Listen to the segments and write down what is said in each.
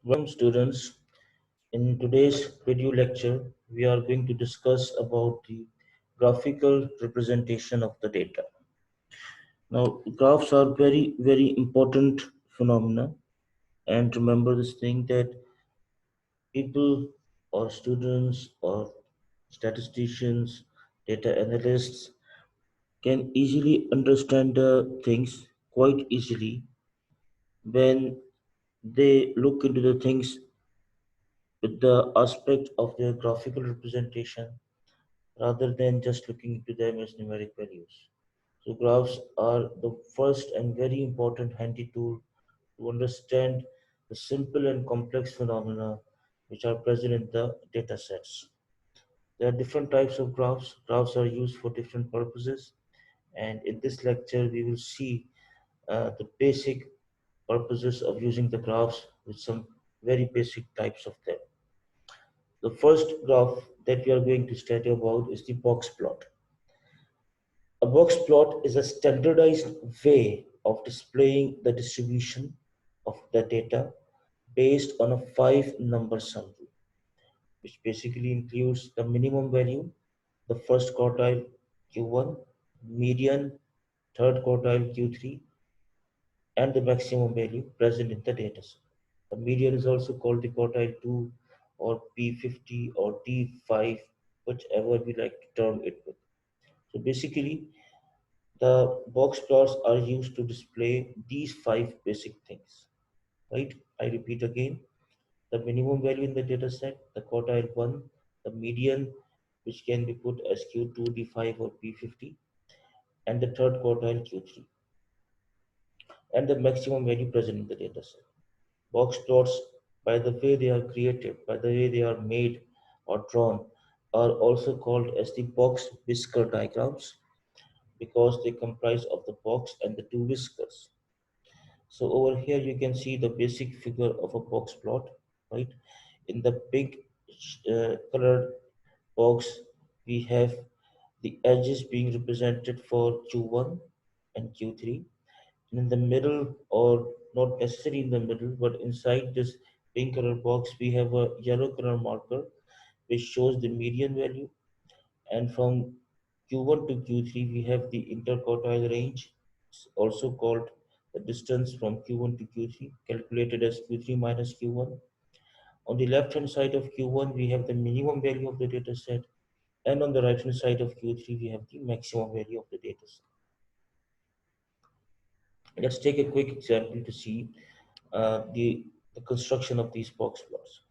Welcome students. In today's video lecture, we are going to discuss about the graphical representation of the data. Now, graphs are very important phenomena, and remember this thing that people or students or statisticians, data analysts can easily understand the things quite easily when they look into the things with the aspect of their graphical representation rather than just looking into them as numeric values. So graphs are the first and very important handy tool to understand the simple and complex phenomena which are present in the data sets. There are different types of graphs. Graphs are used for different purposes, and in this lecture we will see the basic purposes of using the graphs with some very basic types of them. The first graph that we are going to study about is the box plot. A box plot is a standardized way of displaying the distribution of the data based on a five number summary, which basically includes the minimum value, the first quartile Q1, median, third quartile Q3, and the maximum value present in the data set. The median is also called the quartile 2 or P50 or T5, whichever we like to term it with. So basically, the box plots are used to display these five basic things, right? I repeat again, the minimum value in the data set, the quartile 1, the median, which can be put as Q2, D5 or P50, and the third quartile Q3, and the maximum value present in the data set. Box plots, by the way they are created, by the way they are made or drawn, are also called as the box whisker diagrams because they comprise of the box and the two whiskers. So over here you can see the basic figure of a box plot, right? In the pink colored box, we have the edges being represented for Q1 and Q3. And in the middle, or not necessarily in the middle, but inside this pink color box, we have a yellow color marker which shows the median value. And from Q1 to Q3, we have the interquartile range, also called the distance from Q1 to Q3, calculated as Q3 minus Q1. On the left hand side of Q1, we have the minimum value of the data set, and on the right hand side of Q3, we have the maximum value of the data set. Let's take a quick example to see the construction of these box plots.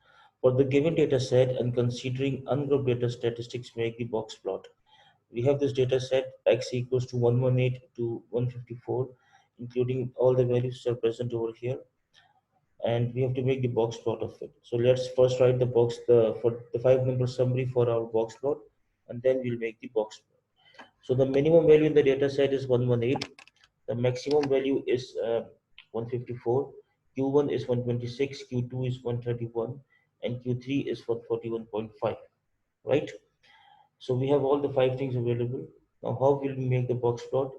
For the given data set and considering ungrouped data, statistics make the box plot. We have this data set x equals to 118 to 154, including all the values that are present over here, and we have to make the box plot of it. So let's first write the box for the five number summary for our box plot, and then we'll make the box plot. So the minimum value in the data set is 118, the maximum value is 154, Q1 is 126, Q2 is 131, and Q3 is 141.5, right? So we have all the five things available. Now, how will we make the box plot?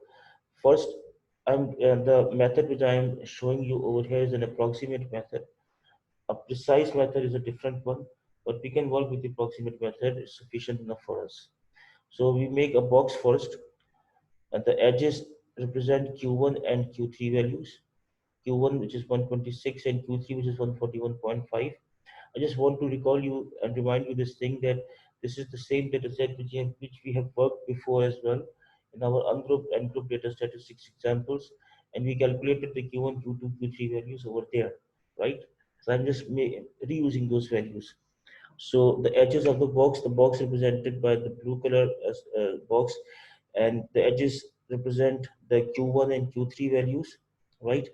First, the method which I am showing you over here is an approximate method. A precise method is a different one, but we can work with the approximate method. It's sufficient enough for us. So we make a box first, and the edges represent Q1 and Q3 values. Q1 which is 126 and Q3 which is 141.5. I just want to recall you and remind you this thing that this is the same data set which we have worked before as well in our ungrouped and grouped data statistics examples, and we calculated the Q1, Q2, Q3 values over there, right? So I'm just reusing those values. So the edges of the box represented by the blue color as box, and the edges represent the Q1 and Q3 values, right?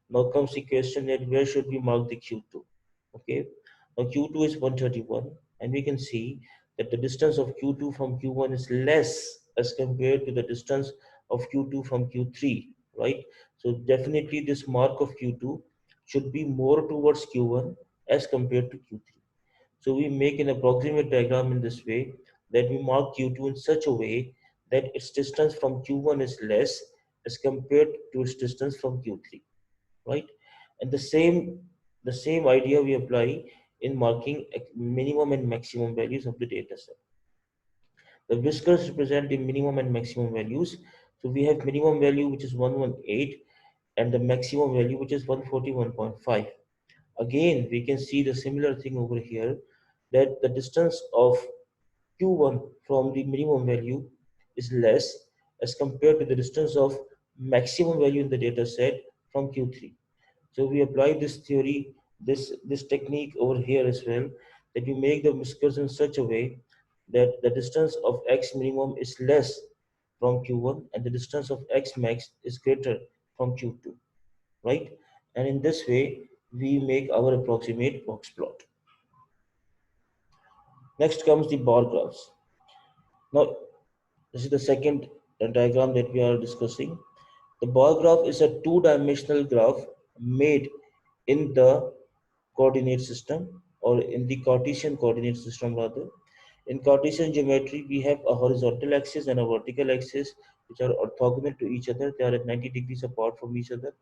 Now comes the question that where should we mark the Q2? Okay, now Q2 is 131, and we can see that the distance of Q2 from Q1 is less as compared to the distance of Q2 from Q3, right? So definitely this mark of Q2 should be more towards Q1 as compared to Q3. So we make an approximate diagram in this way that we mark Q2 in such a way that its distance from Q1 is less as compared to its distance from Q3, right? And the same The same idea we apply in marking minimum and maximum values of the data set. The whiskers represent the minimum and maximum values. So we have minimum value which is 118 and the maximum value which is 141.5. Again, we can see the similar thing over here, that the distance of Q1 from the minimum value is less as compared to the distance of maximum value in the data set from Q3. So we apply this theory, this technique over here as well, that you make the whiskers in such a way that the distance of x minimum is less from Q1 and the distance of x max is greater from Q2, right? And in this way, we make our approximate box plot. Next comes the bar graphs. Now, this is the second diagram that we are discussing. The bar graph is a two-dimensional graph made in the coordinate system, or in the Cartesian coordinate system rather. In Cartesian geometry, we have a horizontal axis and a vertical axis which are orthogonal to each other. They are at 90 degrees apart from each other.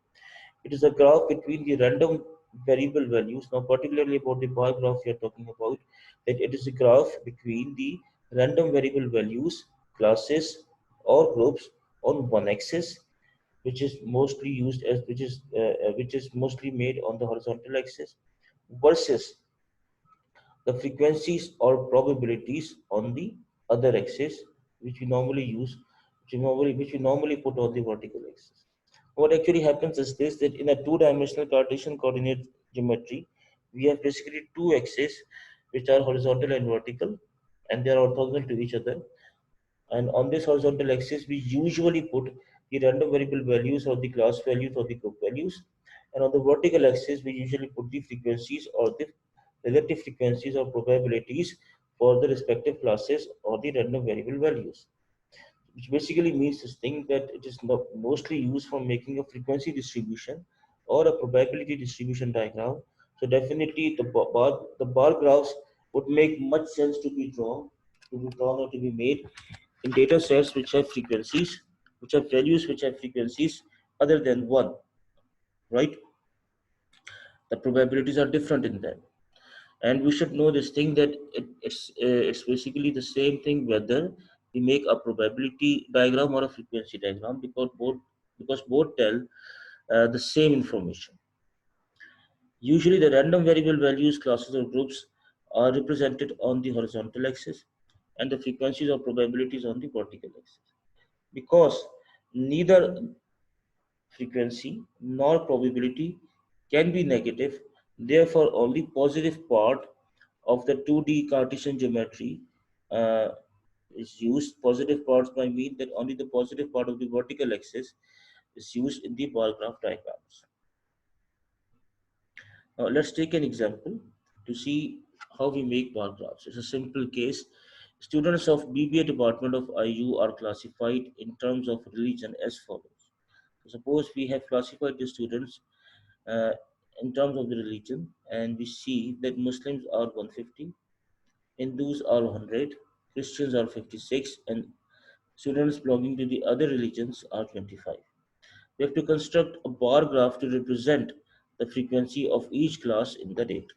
It is a graph between the random variable values. Now, particularly about the bar graph we are talking about, that it is a graph between the random variable values, classes or groups on one axis, which is mostly used as which is mostly made on the horizontal axis, versus the frequencies or probabilities on the other axis, which we normally use, which we normally put on the vertical axis. What actually happens is this, that in a two-dimensional Cartesian coordinate geometry, we have basically two axes which are horizontal and vertical, and they are orthogonal to each other. And on this horizontal axis, we usually put the random variable values or the class values or the group values. And on the vertical axis, we usually put the frequencies or the relative frequencies or probabilities for the respective classes or the random variable values, which basically means this thing that it is not mostly used for making a frequency distribution or a probability distribution diagram. So definitely the bar graphs would make much sense to be drawn or to be made in data sets which have frequencies, which have values which have frequencies other than one, right? The probabilities are different in them. And we should know this thing that it's basically the same thing whether we make a probability diagram or a frequency diagram, because both tell the same information. Usually the random variable values, classes or groups are represented on the horizontal axis and the frequencies or probabilities on the vertical axis. Because neither frequency nor probability can be negative, therefore only positive part of the 2D Cartesian geometry uh, is used. Positive parts by mean that only the positive part of the vertical axis is used in the bar graph diagrams. Now let's take an example to see how we make bar graphs. It's a simple case. Students of BBA department of IU are classified in terms of religion as follows. So suppose we have classified the students uh, in terms of the religion, and we see that Muslims are 150, Hindus are 100, Christians are 56, and students belonging to the other religions are 25. We have to construct a bar graph to represent the frequency of each class in the data.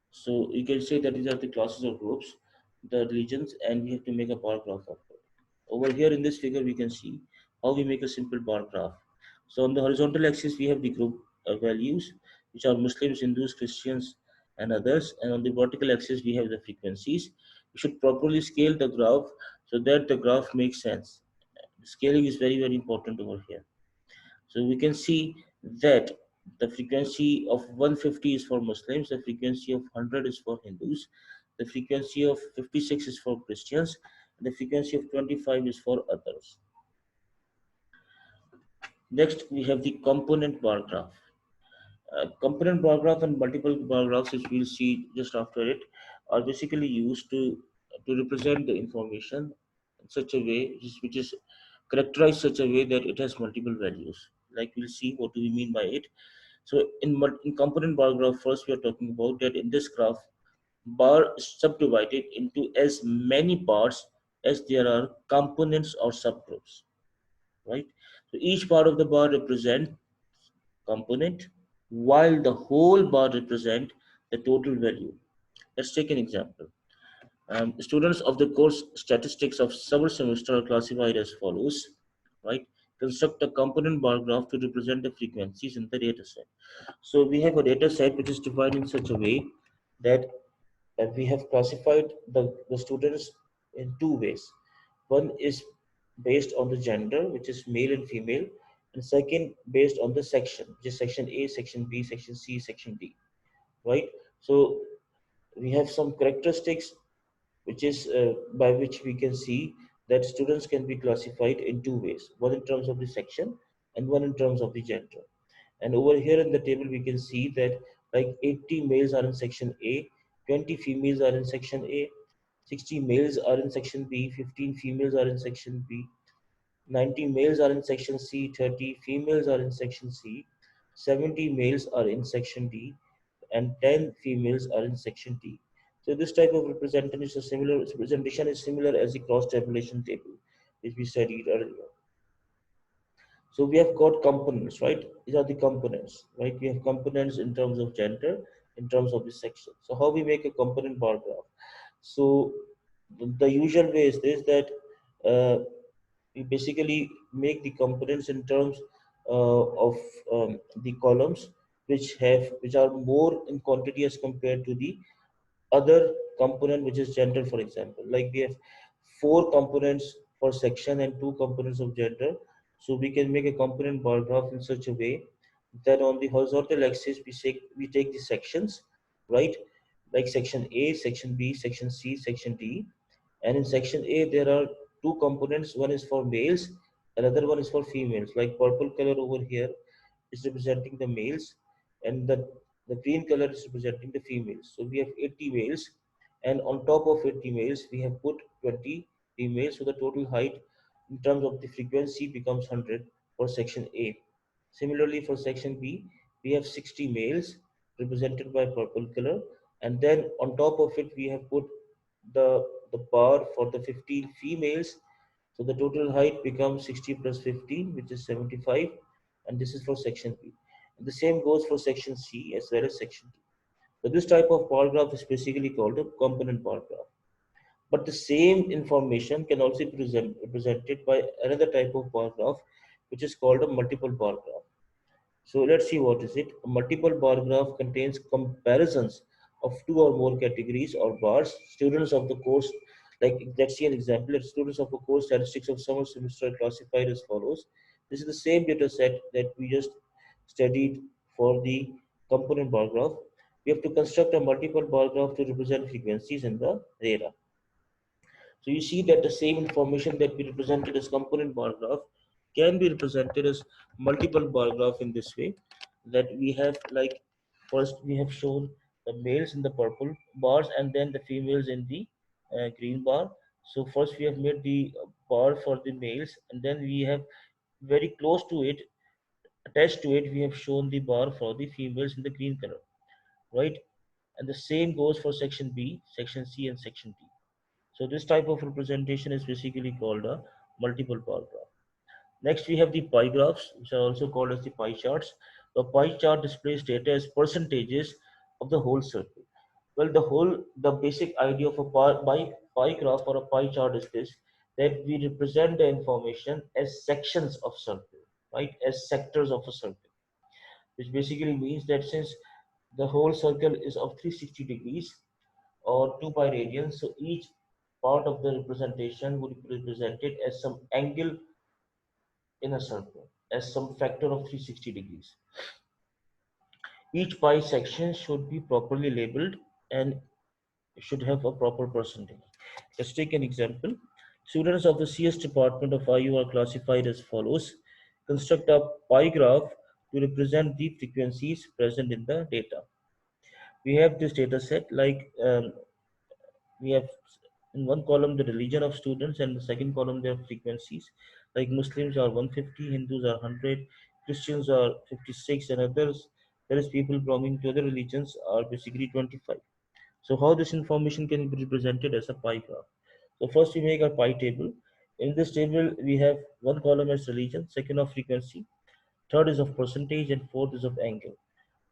So you can say that these are the classes or groups, the religions, and we have to make a bar graph of it. Over here in this figure, we can see how we make a simple bar graph. So on the horizontal axis, we have the group values, which are Muslims, Hindus, Christians, and others. And on the vertical axis, we have the frequencies. We should properly scale the graph so that the graph makes sense. Scaling is very, very important over here. So we can see that the frequency of 150 is for Muslims, the frequency of 100 is for Hindus, the frequency of 56 is for Christians, and the frequency of 25 is for others. Next, we have the component bar graph. Component bar graph and multiple bar graphs, which we'll see just after it, are basically used to represent the information in such a way which is characterized such a way that it has multiple values. Like we'll see what do we mean by it. So in component bar graph, first we are talking about that in this graph, bar is subdivided into as many parts as there are components or subgroups, right? So each part of the bar represent component, while the whole bar represent the total value. Let's take an example. Students of the course statistics of summer semester are classified as follows, right? Construct a component bar graph to represent the frequencies in the data set. So we have a data set which is divided in such a way that we have classified the students in two ways. One is based on the gender, which is male and female, and second based on the section, which is section A, section B, section C, section D, right? So we have some characteristics which is by which we can see that students can be classified in two ways, one in terms of the section and one in terms of the gender. And over here in the table, we can see that like 80 males are in section A, 20 females are in section A, 60 males are in section B, 15 females are in section B, 90 males are in section C, 30 females are in section C, 70 males are in section D, and 10 females are in section D. So this type of representation is similar as the cross tabulation table, which we studied earlier. So we have got components, right? These are the components, right? We have components in terms of gender, in terms of the section. So how we make a component bar graph? So the usual way is this, that we basically make the components in terms of the columns which are more in quantity as compared to the other component, which is gender. For example, like we have four components for section and two components of gender, so we can make a component bar graph in such a way that on the horizontal axis we take the sections, right? Like section A, section B, section C, section D. And in section A there are two components, one is for males, another one is for females. Like purple color over here is representing the males, and the green color is representing the females. So we have 80 males, and on top of 80 males, we have put 20 females. So the total height in terms of the frequency becomes 100 for section A. Similarly, for section B, we have 60 males represented by purple color, and then on top of it, we have put the bar for the 15 females. So the total height becomes 60 plus 15, which is 75, and this is for section B. And the same goes for section C as well as section D. So this type of bar graph is basically called a component bar graph. But the same information can also be represented by another type of bar graph, which is called a multiple bar graph. So let's see what is it. A multiple bar graph contains comparisons of two or more categories or bars. Students of the course, like let's see an example. Let students of a course statistics of summer semester are classified as follows. This is the same data set that we just studied for the component bar graph. We have to construct a multiple bar graph to represent frequencies in the data. So you see that the same information that we represented as component bar graph can be represented as multiple bar graph in this way, that we have like first we have shown the males in the purple bars and then the females in the green bar. So first we have made the bar for the males, and then we have very close to it, attached to it, we have shown the bar for the females in the green color, right? And the same goes for section B, section C, and section D. So this type of representation is basically called a multiple bar graph. Next, we have the pie graphs, which are also called as the pie charts. The pie chart displays data as percentages of the whole circle. Well, the basic idea of a pie graph or a pie chart is this, that we represent the information as sections of circle, right? As sectors of a circle, which basically means that since the whole circle is of 360 degrees, or 2 pi radians. So each part of the representation would be represented as some angle in a circle, as some factor of 360 degrees. Each pi section should be properly labeled and should have a proper percentage. Let's take an example. Students of the CS department of IU are classified as follows. Construct a pie graph to represent the frequencies present in the data. We have this data set like we have in one column the religion of students, and the second column their frequencies. Like Muslims are 150, Hindus are 100, Christians are 56, and others, that is people belonging to other religions, are basically 25. So how this information can be represented as a pie graph? So first we make a pie table. In this table we have one column as religion, second of frequency, third is of percentage, and fourth is of angle.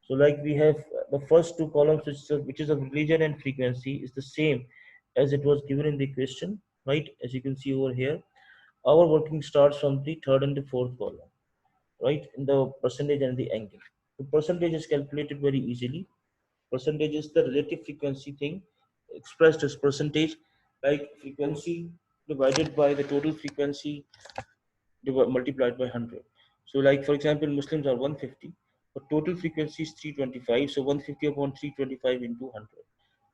So like we have the first two columns, which is of religion and frequency, is the same as it was given in the question, right? As you can see over here, our working starts from the third and the fourth column, right? In the percentage and the angle. The percentage is calculated very easily. Percentage is the relative frequency thing expressed as percentage, like frequency divided by the total frequency multiplied by 100. So like for example, Muslims are 150, but total frequency is 325. So 150 upon 325 into 100.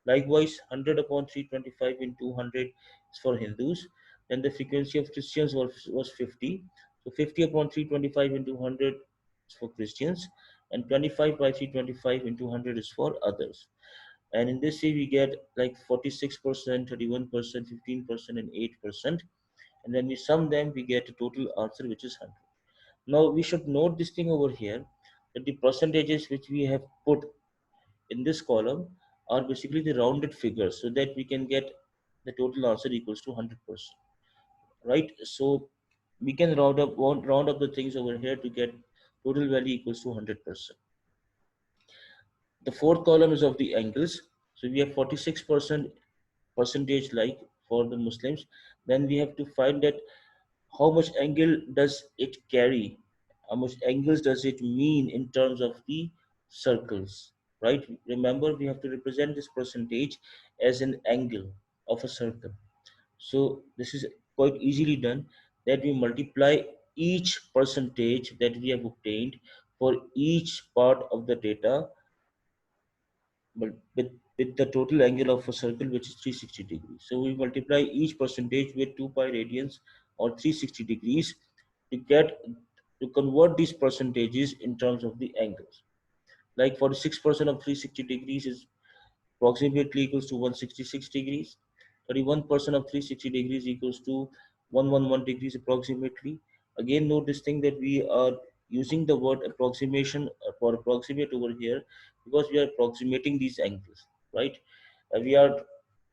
Likewise, 100 upon 325 into 100 is for Hindus. Then the frequency of Christians was 50. So 50 upon 325 into 100 is for Christians, and 25 by 325 into 100 is for others. And in this way, we get like 46%, 31%, 15%, and 8%. And when we sum them, we get a total answer which is 100. Now we should note this thing over here, that the percentages which we have put in this column are basically the rounded figures, so that we can get the total answer equals to 100%, right? So we can round up the things over here to get total value equals to 100%. The fourth column is of the angles. So we have 46% percentage like for the Muslims. Then we have to find that how much angle does it carry, how much angles does it mean in terms of the circles, right? Remember, we have to represent this percentage as an angle of a circle. So this is quite easily done, that we multiply each percentage that we have obtained for each part of the data, but with the total angle of a circle, which is 360 degrees. So we multiply each percentage with 2 pi radians or 360 degrees to get to convert these percentages in terms of the angles. Like 46% of 360 degrees is approximately equals to 166 degrees. 31% of 360 degrees equals to 111 degrees approximately. Again, note this thing, that we are using the word approximation for approximate over here, because we are approximating these angles, right? We are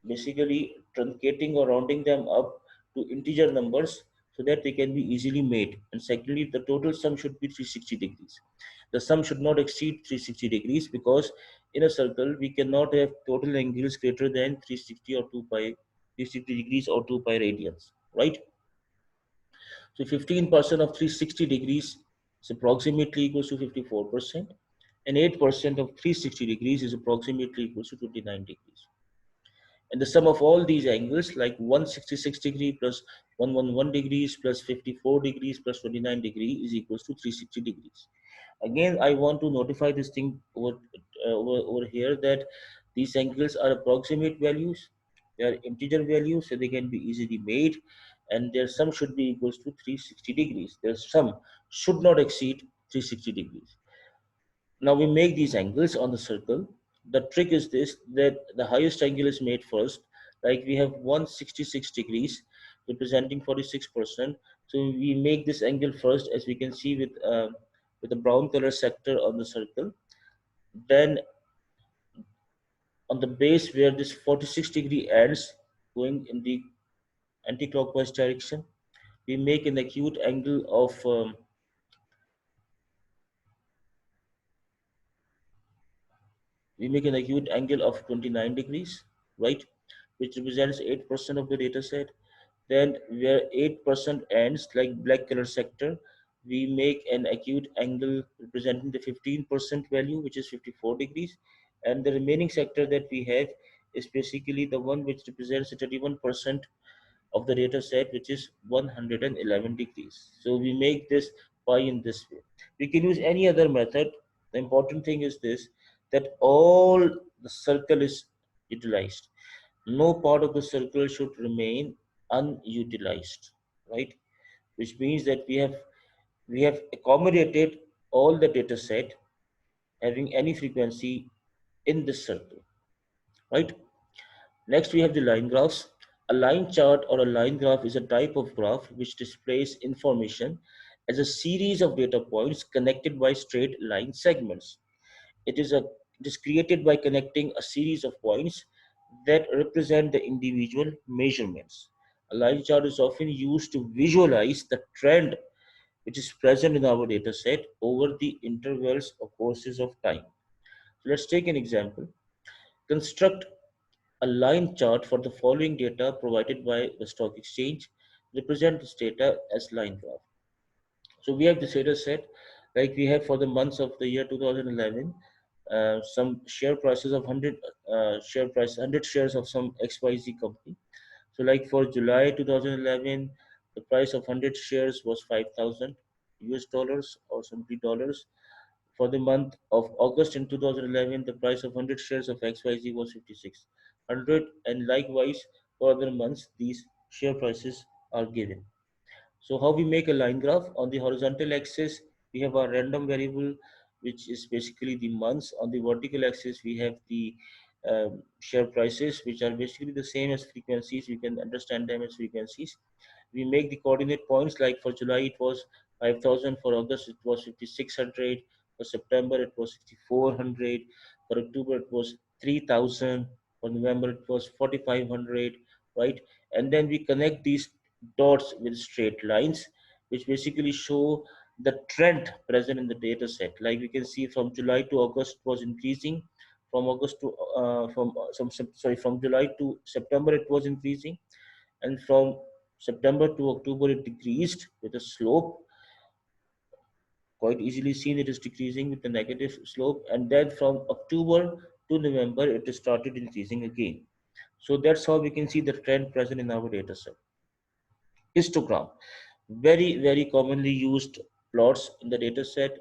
basically truncating or rounding them up to integer numbers so that they can be easily made. And secondly, the total sum should be 360 degrees. The sum should not exceed 360 degrees, because in a circle we cannot have total angles greater than 360 or 2 pi 360 degrees or 2 pi radians, right? So 15% of 360 degrees is approximately equals to 54%, and 8% of 360 degrees is approximately equals to 29 degrees. And the sum of all these angles, like 166 degree plus 111 degrees plus 54 degrees plus 29 degrees, is equals to 360 degrees. Again, I want to notify this thing over here, that these angles are approximate values. They are integer values, so they can be easily made, and their sum should be equals to 360 degrees. Their sum should not exceed 360 degrees. Now we make these angles on the circle. The trick is this, that the highest angle is made first. Like we have 166 degrees representing 46%. So we make this angle first, as we can see with the brown color sector on the circle. Then on the base where this 46 degree ends, going in the anti-clockwise direction, we make an acute angle of we make an acute angle of 29 degrees, right, which represents 8% of the data set. Then where 8% ends, like black color sector, we make an acute angle representing the 15% value, which is 54 degrees. And the remaining sector that we have is basically the one which represents 31% of the data set, which is 111 degrees. So we make this pi in this way. We can use any other method. The important thing is this, that all the circle is utilized. No part of the circle should remain unutilized, right? Which means that we have accommodated all the data set having any frequency in this circle, right? Next, we have the line graphs. A line chart or a line graph is a type of graph which displays information as a series of data points connected by straight line segments. It is, it is created by connecting a series of points that represent the individual measurements. A line chart is often used to visualize the trend which is present in our data set over the intervals or courses of time. So let's take an example. Construct a line chart for the following data provided by the stock exchange. Represent this data as line graph. So we have this data set, like we have for the months of the year 2011, some share prices of 100 100 shares of some XYZ company. So like for July 2011, the price of 100 shares was 5,000 US dollars or $70. For the month of August in 2011, the price of 100 shares of XYZ was 5,600, and likewise for other months, these share prices are given. So how we make a line graph? On the horizontal axis, we have our random variable, which is basically the months. On the vertical axis, we have the share prices, which are basically the same as frequencies. We can understand them as frequencies. We make the coordinate points, like for July it was 5,000, for August it was 5,600, for September it was 6,400, for October it was 3,000, for November it was 4,500, right? And then we connect these dots with straight lines, which basically show the trend present in the data set. Like we can see from July to August was increasing, from August to from July to September it was increasing, and from September to October it decreased with a slope, quite easily seen it is decreasing with a negative slope, and then from October to November it started increasing again. So that's how we can see the trend present in our data set. Histogram, very commonly used plots in the data set.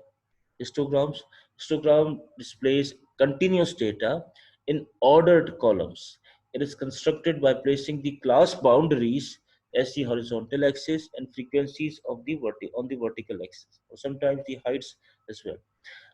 Histograms. Histogram displays continuous data in ordered columns. It is constructed by placing the class boundaries as the horizontal axis and frequencies of the on the vertical axis, or sometimes the heights as well.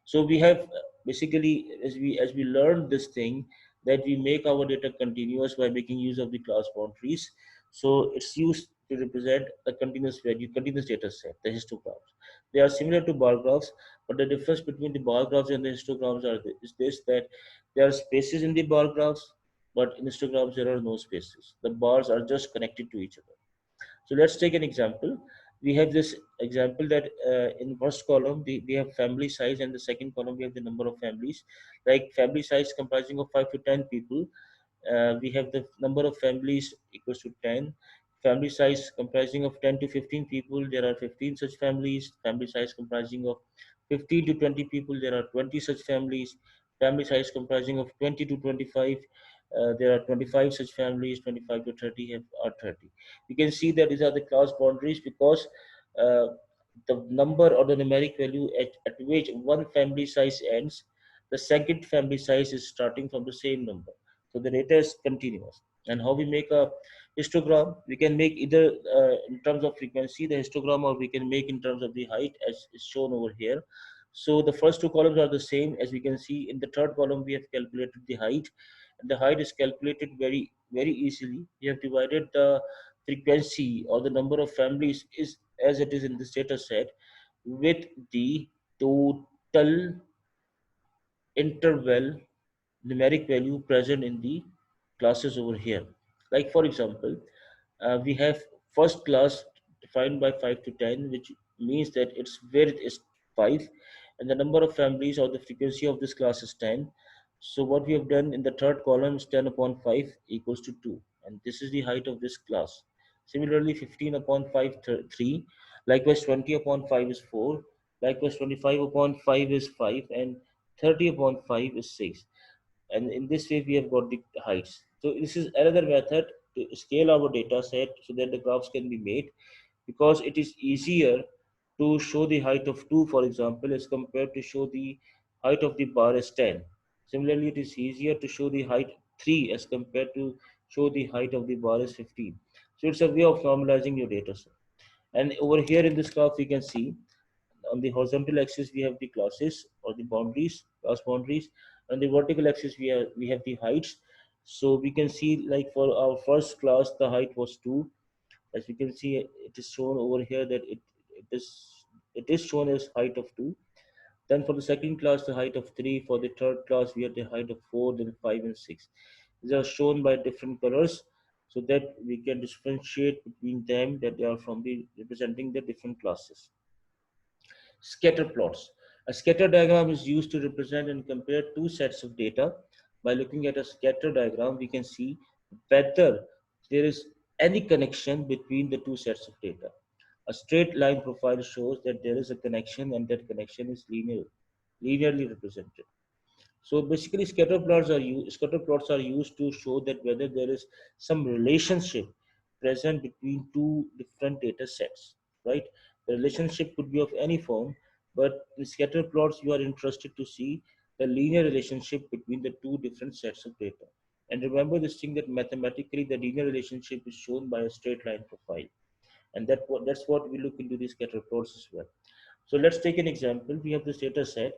So we have basically, as we learned this thing, that we make our data continuous by making use of the class boundaries. So it's used to represent a continuous value, continuous data set, the histograms. They are similar to bar graphs, but the difference between the bar graphs and the histograms is this, that there are spaces in the bar graphs, but in histograms there are no spaces. The bars are just connected to each other. So let's take an example. We have this example that in first column we have family size, and the second column we have the number of families. Like family size comprising of 5 to 10 people, we have the number of families equals to 10. Family size comprising of 10 to 15 people, there are 15 such families. Family size comprising of 15 to 20 people, there are 20 such families. Family size comprising of 20 to 25, there are 25 such families. 25 to 30 are 30. You can see that these are the class boundaries, because uh, the number or the numeric value at which one family size ends, the second family size is starting from the same number. So the data is continuous. And how we make a histogram? We can make either in terms of frequency, the histogram, or we can make in terms of the height, as is shown over here. So the first two columns are the same. As we can see, in the third column, we have calculated the height. And the height is calculated very easily. We have divided the frequency or the number of families is as it is in this data set with the total interval numeric value present in the classes over here. Like for example, we have first class defined by 5 to 10, which means that its width is 5, and the number of families or the frequency of this class is 10. So what we have done in the third column is 10 upon 5 equals to 2, and this is the height of this class. Similarly, 15 upon 5, 3. Likewise, 20 upon 5 is 4. Likewise, 25 upon 5 is 5, and 30 upon 5 is 6. And in this way we have got the heights. So this is another method to scale our data set so that the graphs can be made, because it is easier to show the height of 2, for example, as compared to show the height of the bar as 10. Similarly, it is easier to show the height 3 as compared to show the height of the bar as 15. So it's a way of normalizing your data set. And over here in this graph we can see, on the horizontal axis we have the classes or the boundaries, class boundaries. On the vertical axis we have the heights. So we can see, like for our first class the height was 2. As we can see, it is shown over here that it is shown as height of 2. Then for the second class the height of 3. For the third class we have the height of 4, then 5 and 6. These are shown by different colors so that we can differentiate between them, that they are from the representing the different classes. Scatter plots. A scatter diagram is used to represent and compare two sets of data. By looking at a scatter diagram, we can see whether there is any connection between the two sets of data. A straight line profile shows that there is a connection and that connection is linearly represented. So basically, scatter plots are used to show that whether there is some relationship present between two different data sets, right? The relationship could be of any form, but in scatter plots, you are interested to see the linear relationship between the two different sets of data. And remember this thing that mathematically the linear relationship is shown by a straight line profile, and that's what we look into these scatter plots as well. So let's take an example. We have this data set,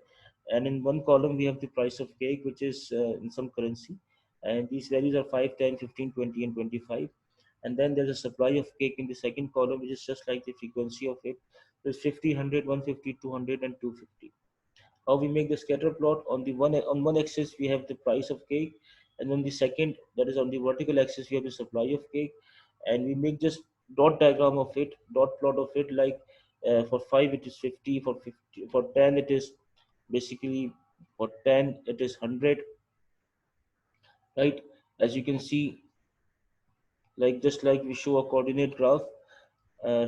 and in one column we have the price of cake, which is in some currency, and these values are 5, 10, 15, 20, and 25. And then there's a supply of cake in the second column, which is just like the frequency of it. There's 50, 100, 150, 200, and 250. How we make the scatter plot? On one axis we have the price of cake, and on the second, that is on the vertical axis, we have the supply of cake, and we make just dot diagram of it, dot plot of it, like for 5 it is 50, for 50, for 10 it is basically, for 10 it is 100, right? As you can see, like just like we show a coordinate graph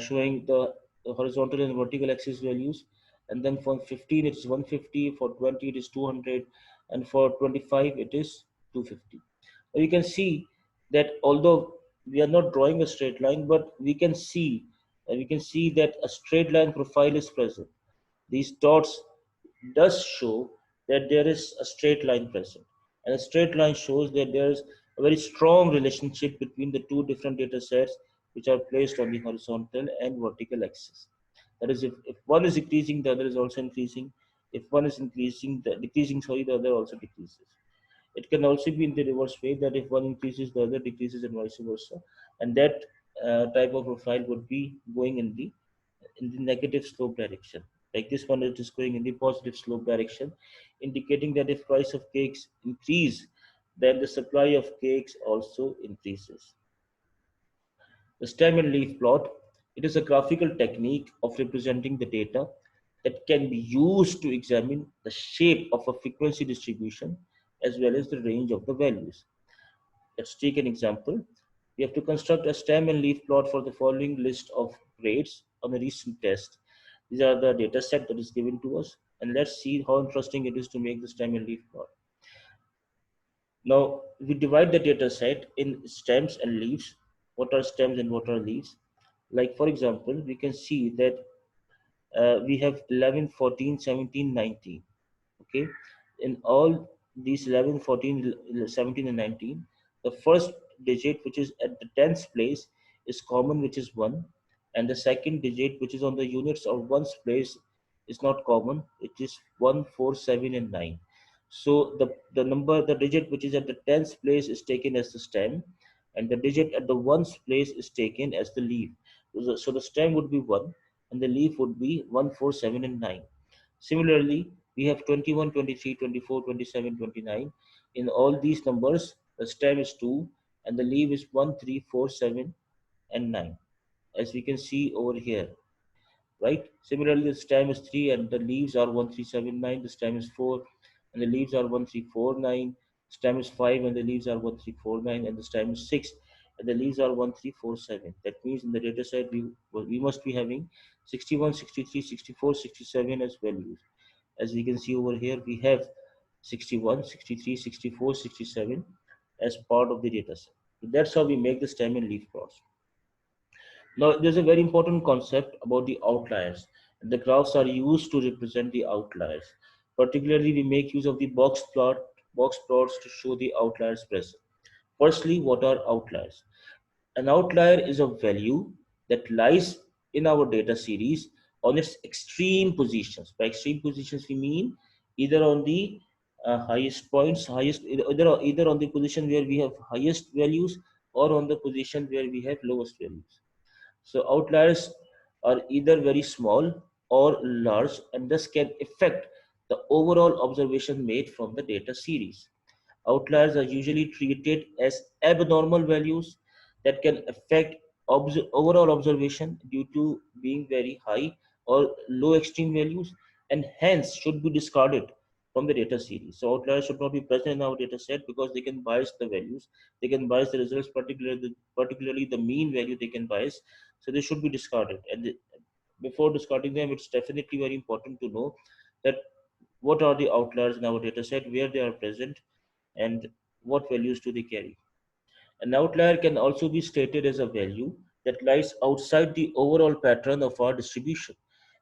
showing the horizontal and vertical axis values, and then for 15 it is 150, for 20 it is 200, and for 25 it is 250. Now you can see that although we are not drawing a straight line, but we can see that a straight line profile is present. These dots does show that there is a straight line present, and a straight line shows that there is a very strong relationship between the two different data sets which are placed on the horizontal and vertical axis. That is, if one is decreasing, the other is also increasing. If one is decreasing, sorry, the other also decreases. It can also be in the reverse way, that if one increases, the other decreases, and vice versa. And that type of profile would be going in the negative slope direction. Like this one, it is going in the positive slope direction, indicating that if price of cakes increase, then the supply of cakes also increases. The stem and leaf plot, it is a graphical technique of representing the data that can be used to examine the shape of a frequency distribution as well as the range of the values. Let's take an example. We have to construct a stem and leaf plot for the following list of grades on a recent test. These are the data set that is given to us, and let's see how interesting it is to make the stem and leaf plot. Now, we divide the data set in stems and leaves. What are stems and what are leaves? Like, for example, we can see that we have 11, 14, 17, 19. Okay, in all these 11, 14, 17, and 19, the first digit, which is at the tens place, is common, which is 1, and the second digit, which is on the units of ones place, is not common, it is 1, 4, 7, and 9. So the digit which is at the tens place is taken as the stem, and the digit at the ones place is taken as the leaf. So the stem would be 1, and the leaf would be 1, 4, 7, and 9. Similarly, we have 21, 23, 24, 27, 29. In all these numbers, the stem is 2 and the leaf is 1, 3, 4, 7, and 9, as we can see over here, right? Similarly, the stem is 3 and the leaves are 1, 3, 7, 9. The stem is 4 and the leaves are 1, 3, 4, 9. Stem is 5 and the leaves are 1, 3, 4, 9. And the stem is 6 and the leaves are 1, 3, 4, 7. That means in the data set, we must be having 61, 63, 64, 67 as values. As we can see over here, we have 61, 63, 64, 67 as part of the data set. So that's how we make the stem and leaf plots. Now, there's a very important concept about the outliers. The graphs are used to represent the outliers. Particularly, we make use of the box plots to show the outliers present. Firstly, what are outliers? An outlier is a value that lies in our data series on its extreme positions. By extreme positions, we mean either on the highest points, either on the position where we have highest values or on the position where we have lowest values. So outliers are either very small or large and thus can affect the overall observation made from the data series. Outliers are usually treated as abnormal values that can affect overall observation due to being very high or low extreme values, and hence should be discarded from the data series. So outliers should not be present in our data set because they can bias the values, they can bias the results, particularly the mean value they can bias. So they should be discarded. And before discarding them, it's definitely very important to know that what are the outliers in our data set, where they are present, and what values do they carry. An outlier can also be stated as a value that lies outside the overall pattern of our distribution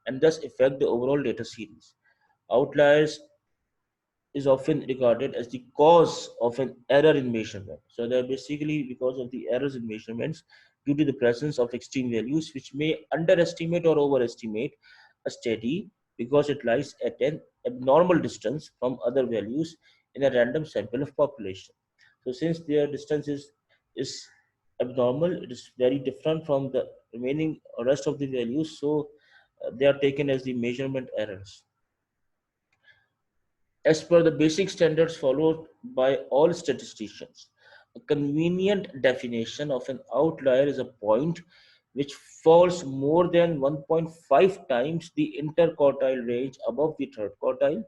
and thus affect the overall data series. Outliers is often regarded as the cause of an error in measurement. So they're basically because of the errors in measurements due to the presence of extreme values which may underestimate or overestimate a study because it lies at an abnormal distance from other values in a random sample of population. So since their distance is abnormal, it is very different from the remaining rest of the values. So they are taken as the measurement errors. As per the basic standards followed by all statisticians, a convenient definition of an outlier is a point which falls more than 1.5 times the interquartile range above the third quartile,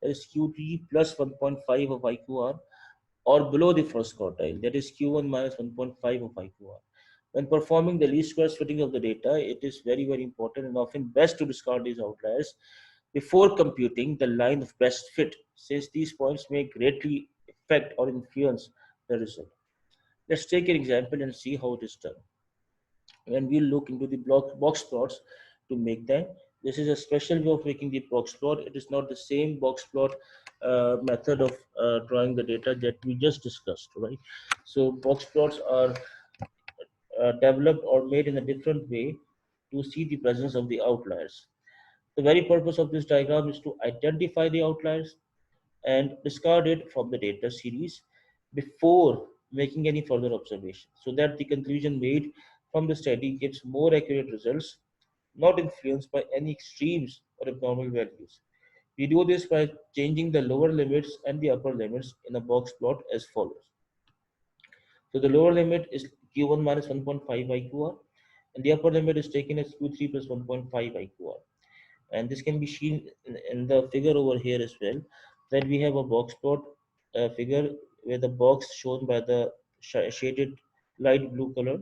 that is Q3 plus 1.5 of IQR, or below the first quartile, that is Q1 minus 1.5 of IQR. When performing the least squares fitting of the data, it is very, very important and often best to discard these outliers before computing the line of best fit, since these points may greatly affect or influence the result. Let's take an example and see how it is done. When we look into the box plots to make them, this is a special way of making the box plot. It is not the same box plot method of drawing the data that we just discussed, right? So box plots are developed or made in a different way to see the presence of the outliers. The very purpose of this diagram is to identify the outliers and discard it from the data series before making any further observation so that the conclusion made from the study gives more accurate results, not influenced by any extremes or abnormal values. We do this by changing the lower limits and the upper limits in a box plot as follows. So the lower limit is Q1 minus 1.5 IQR and the upper limit is taken as Q3 plus 1.5 IQR. And this can be seen in the figure over here as well, that we have a box plot figure where the box shown by the shaded light blue color,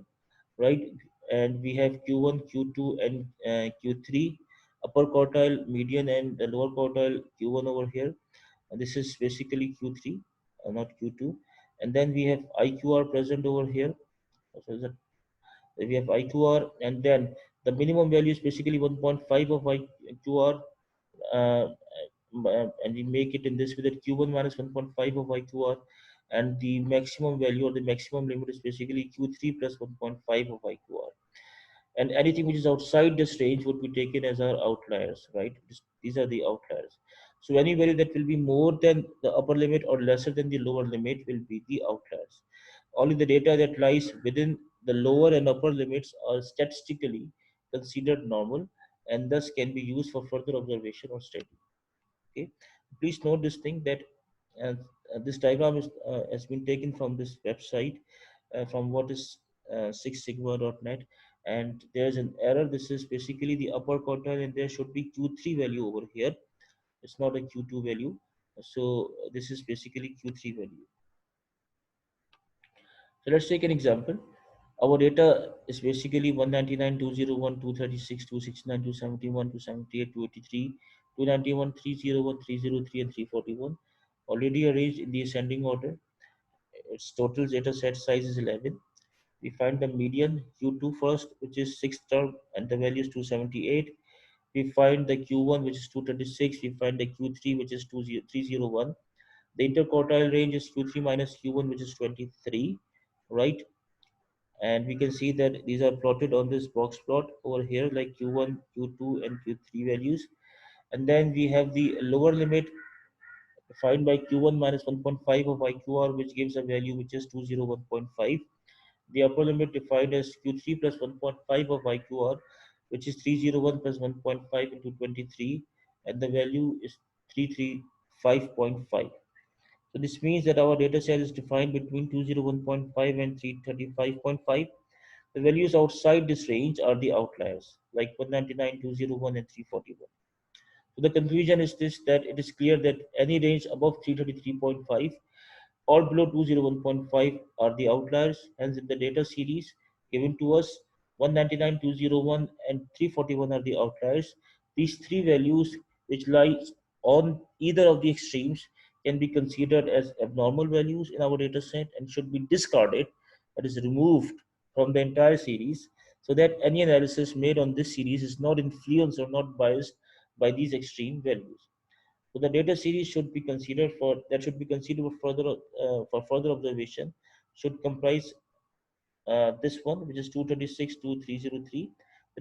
right? And we have Q1, Q2, and Q3, upper quartile, median, and the lower quartile Q1 over here. And this is basically Q3, not Q2. And then we have IQR present over here. So we have IQR, and then the minimum value is basically 1.5 of IQR, uh, and we make it in this way that Q1 minus 1.5 of IQR, and the maximum value or the maximum limit is basically Q3 plus 1.5 of IQR. And anything which is outside this range would be taken as our outliers, right? These are the outliers. So any value that will be more than the upper limit or lesser than the lower limit will be the outliers. Only the data that lies within the lower and upper limits are statistically considered normal and thus can be used for further observation or study. Okay, please note this thing that uh, this diagram has been taken from this website, from what is sixsigma.net, and there's an error. This is basically the upper quartile and there should be Q3 value over here. It's not a Q2 value. So this is basically Q3 value. So let's take an example. Our data is basically 199, 201, 236, 269, 271, 278, 283, 291, 301, 303, and 341. Already arranged in the ascending order. Its total data set size is 11. We find the median Q2 first, which is sixth term, and the value is 278. We find the Q1, which is 236. We find the Q3, which is 301. The interquartile range is Q3 minus Q1, which is 23, right? And we can see that these are plotted on this box plot over here, like Q1, Q2, and Q3 values. And then we have the lower limit defined by Q1 minus 1.5 of IQR, which gives a value which is 201.5. The upper limit defined as Q3 plus 1.5 of IQR, which is 301 plus 1.5 into 23, and the value is 335.5. So this means that our data set is defined between 201.5 and 335.5. The values outside this range are the outliers, like 199, 201, and 341. So the confusion is this, that it is clear that any range above 333.5 or below 201.5 are the outliers. Hence, in the data series given to us, 199, 201, and 341 are the outliers. These three values, which lie on either of the extremes, can be considered as abnormal values in our data set and should be discarded, that is, removed from the entire series, so that any analysis made on this series is not influenced or not biased by these extreme values. So the data series should be considered for that should be considered for further observation should comprise this one, which is 226 to 303,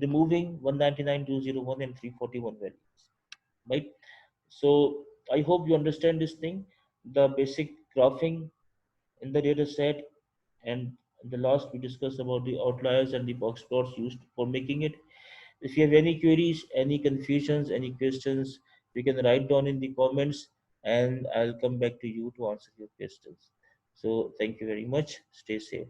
removing 199, 201, and 341 values. Right. So I hope you understand this thing, the basic graphing in the data set, and in the last we discussed about the outliers and the box plots used for making it. If you have any queries, any confusions, any questions, you can write down in the comments and I'll come back to you to answer your questions. So thank you very much. Stay safe.